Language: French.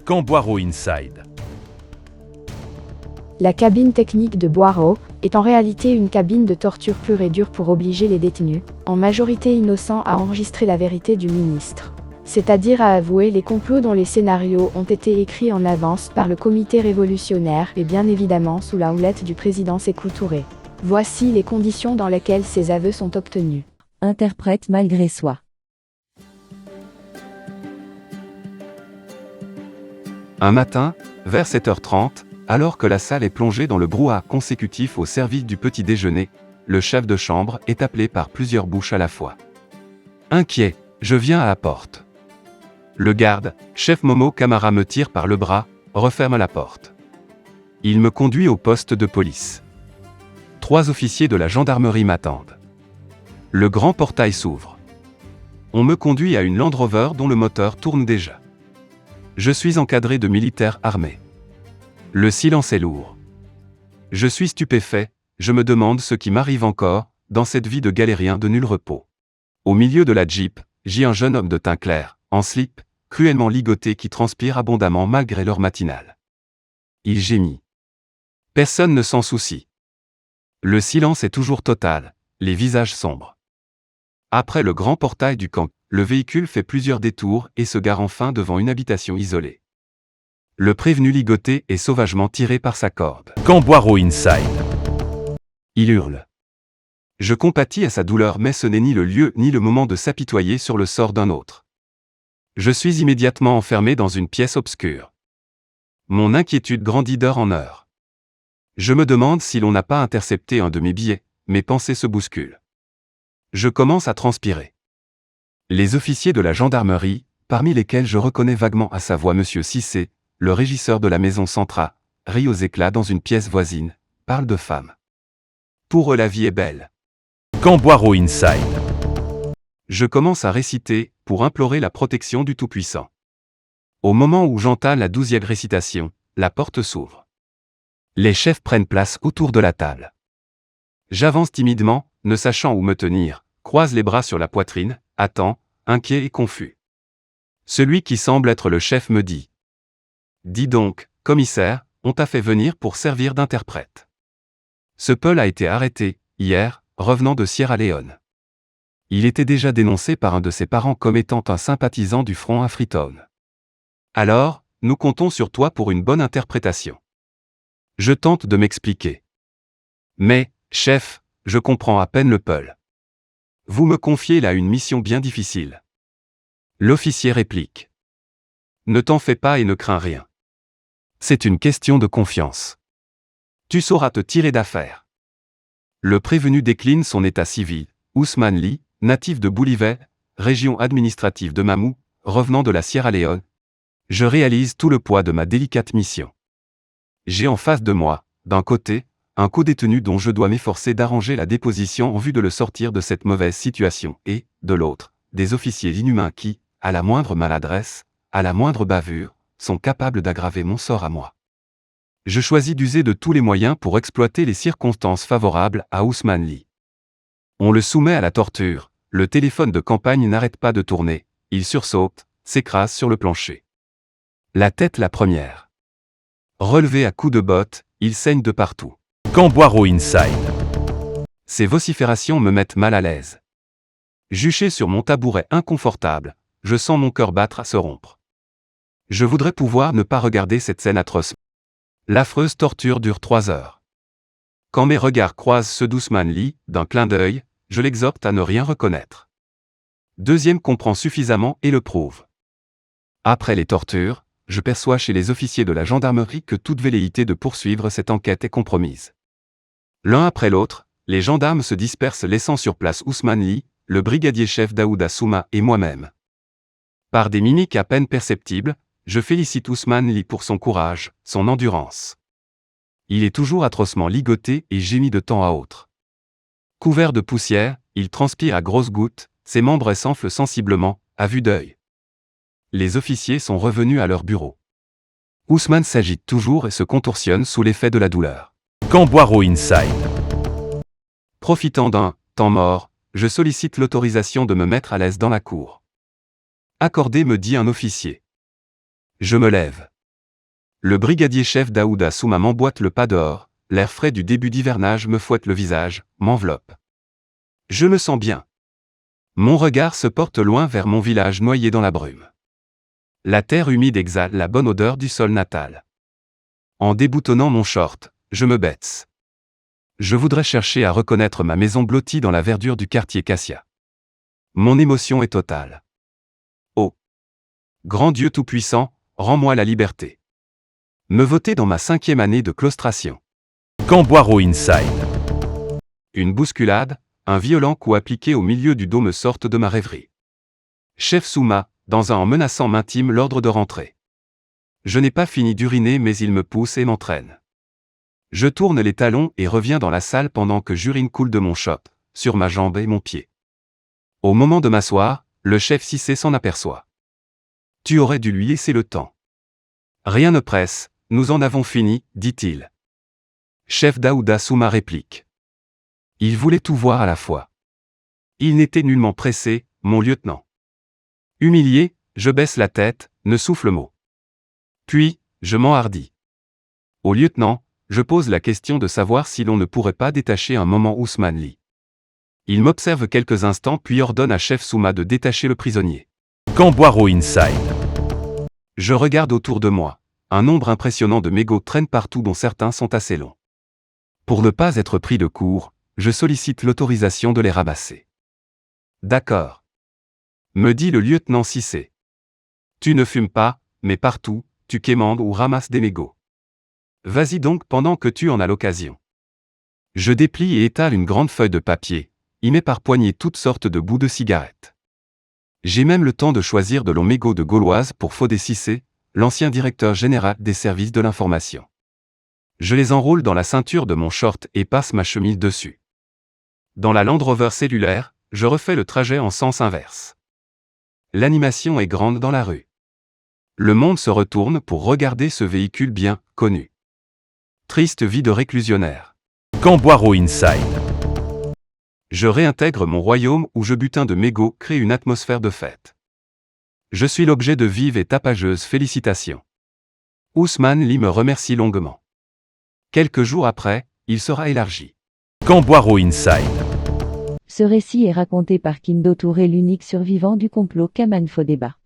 Camp Boiro Inside. La cabine technique de Boiro est en réalité une cabine de torture pure et dure pour obliger les détenus, en majorité innocents, à enregistrer la vérité du ministre. C'est-à-dire à avouer les complots dont les scénarios ont été écrits en avance par le comité révolutionnaire et bien évidemment sous la houlette du président Sékou Touré. Voici les conditions dans lesquelles ces aveux sont obtenus. Interprète malgré soi. Un matin, vers 7h30, alors que la salle est plongée dans le brouhaha consécutif au service du petit déjeuner, le chef de chambre est appelé par plusieurs bouches à la fois. Inquiet, je viens à la porte. Le garde, chef Momo Camara, me tire par le bras, referme la porte. Il me conduit au poste de police. 3 officiers de la gendarmerie m'attendent. Le grand portail s'ouvre. On me conduit à une Land Rover dont le moteur tourne déjà. Je suis encadré de militaires armés. Le silence est lourd. Je suis stupéfait, je me demande ce qui m'arrive encore, dans cette vie de galérien de nul repos. Au milieu de la Jeep, j'y un jeune homme de teint clair, en slip, cruellement ligoté, qui transpire abondamment malgré l'heure matinale. Il gémit. Personne ne s'en soucie. Le silence est toujours total, les visages sombres. Après le grand portail du camp, le véhicule fait plusieurs détours et se gare enfin devant une habitation isolée. Le prévenu ligoté est sauvagement tiré par sa corde. Camp Boiro Inside. Il hurle. Je compatis à sa douleur, mais ce n'est ni le lieu ni le moment de s'apitoyer sur le sort d'un autre. Je suis immédiatement enfermé dans une pièce obscure. Mon inquiétude grandit d'heure en heure. Je me demande si l'on n'a pas intercepté un de mes billets, mes pensées se bousculent. Je commence à transpirer. Les officiers de la gendarmerie, parmi lesquels je reconnais vaguement à sa voix Monsieur Cissé, le régisseur de la maison Centra, rit aux éclats dans une pièce voisine, parle de femmes. Pour eux la vie est belle. Camp Boiro Inside. Je commence à réciter, pour implorer la protection du Tout-Puissant. Au moment où j'entame la 12e récitation, la porte s'ouvre. Les chefs prennent place autour de la table. J'avance timidement, ne sachant où me tenir, croise les bras sur la poitrine, attends, inquiet et confus. Celui qui semble être le chef me dit. Dis donc, commissaire, on t'a fait venir pour servir d'interprète. Ce Peul a été arrêté, hier, revenant de Sierra Leone. Il était déjà dénoncé par un de ses parents comme étant un sympathisant du front à Freetown. Alors, nous comptons sur toi pour une bonne interprétation. Je tente de m'expliquer. Mais, chef, je comprends à peine le Peul. Vous me confiez là une mission bien difficile. L'officier réplique. Ne t'en fais pas et ne crains rien. C'est une question de confiance. Tu sauras te tirer d'affaire. Le prévenu décline son état civil. Ousmane Ly, natif de Boulivet, région administrative de Mamou, revenant de la Sierra Leone. Je réalise tout le poids de ma délicate mission. J'ai en face de moi, d'un côté, un co-détenu dont je dois m'efforcer d'arranger la déposition en vue de le sortir de cette mauvaise situation et, de l'autre, des officiers inhumains qui, à la moindre maladresse, à la moindre bavure, sont capables d'aggraver mon sort à moi. Je choisis d'user de tous les moyens pour exploiter les circonstances favorables à Ousmane Ly. On le soumet à la torture, le téléphone de campagne n'arrête pas de tourner, il sursaute, s'écrase sur le plancher. La tête la première. Relevé à coups de botte, il saigne de partout. Camp Boiro Inside. Ces vociférations me mettent mal à l'aise. Juché sur mon tabouret inconfortable, je sens mon cœur battre à se rompre. Je voudrais pouvoir ne pas regarder cette scène atroce. L'affreuse torture dure 3 heures. Quand mes regards croisent ceux d'Ousmane Ly, d'un clin d'œil, je l'exhorte à ne rien reconnaître. Deuxième comprend suffisamment et le prouve. Après les tortures, je perçois chez les officiers de la gendarmerie que toute velléité de poursuivre cette enquête est compromise. L'un après l'autre, les gendarmes se dispersent laissant sur place Ousmane Ly, le brigadier-chef Daouda Souma et moi-même. Par des mimiques à peine perceptibles, je félicite Ousmane Ly pour son courage, son endurance. Il est toujours atrocement ligoté et gémit de temps à autre. Couvert de poussière, il transpire à grosses gouttes, ses membres s'enflent sensiblement, à vue d'œil. Les officiers sont revenus à leur bureau. Ousmane s'agite toujours et se contorsionne sous l'effet de la douleur. Camp Boiro Inside. Profitant d'un temps mort, je sollicite l'autorisation de me mettre à l'aise dans la cour. Accordé, me dit un officier. Je me lève. Le brigadier-chef Daouda Souma m'emboîte le pas dehors, l'air frais du début d'hivernage me fouette le visage, m'enveloppe. Je me sens bien. Mon regard se porte loin vers mon village noyé dans la brume. La terre humide exhale la bonne odeur du sol natal. En déboutonnant mon short, je me baisse. Je voudrais chercher à reconnaître ma maison blottie dans la verdure du quartier Cassia. Mon émotion est totale. Oh! Grand Dieu Tout-Puissant, rends-moi la liberté. Me voter dans ma 5e année de claustration. Camboiro Inside. Une bousculade, un violent coup appliqué au milieu du dos me sortent de ma rêverie. Chef Souma, dans un en menaçant m'intime l'ordre de rentrer. Je n'ai pas fini d'uriner mais il me pousse et m'entraîne. Je tourne les talons et reviens dans la salle pendant que j'urine coule de mon chop, sur ma jambe et mon pied. Au moment de m'asseoir, le chef Cissé s'en aperçoit. Tu aurais dû lui laisser le temps. Rien ne presse, nous en avons fini, dit-il. Chef Daouda Souma réplique. Il voulait tout voir à la fois. Il n'était nullement pressé, mon lieutenant. Humilié, je baisse la tête, ne souffle mot. Puis, je m'enhardis. Au lieutenant, je pose la question de savoir si l'on ne pourrait pas détacher un moment Ousmane Ly. Il m'observe quelques instants puis ordonne à chef Souma de détacher le prisonnier. Camboiro Inside. Je regarde autour de moi. Un nombre impressionnant de mégots traînent partout dont certains sont assez longs. Pour ne pas être pris de court, je sollicite l'autorisation de les ramasser. D'accord. Me dit le lieutenant Cissé. Tu ne fumes pas, mais partout, tu quémandes ou ramasses des mégots. Vas-y donc pendant que tu en as l'occasion. Je déplie et étale une grande feuille de papier, y mets par poignée toutes sortes de bouts de cigarettes. J'ai même le temps de choisir de longs mégots de Gauloise pour Fodé Cissé, l'ancien directeur général des services de l'information. Je les enroule dans la ceinture de mon short et passe ma chemise dessus. Dans la Land Rover cellulaire, je refais le trajet en sens inverse. L'animation est grande dans la rue. Le monde se retourne pour regarder ce véhicule bien connu. Triste vie de réclusionnaire. Camboiro Inside. Je réintègre mon royaume où je butin de mégots crée une atmosphère de fête. Je suis l'objet de vives et tapageuses félicitations. Ousmane Ly me remercie longuement. Quelques jours après, il sera élargi. Camboiro Inside. Ce récit est raconté par Kindo Touré, l'unique survivant du complot Kaman Fodéba.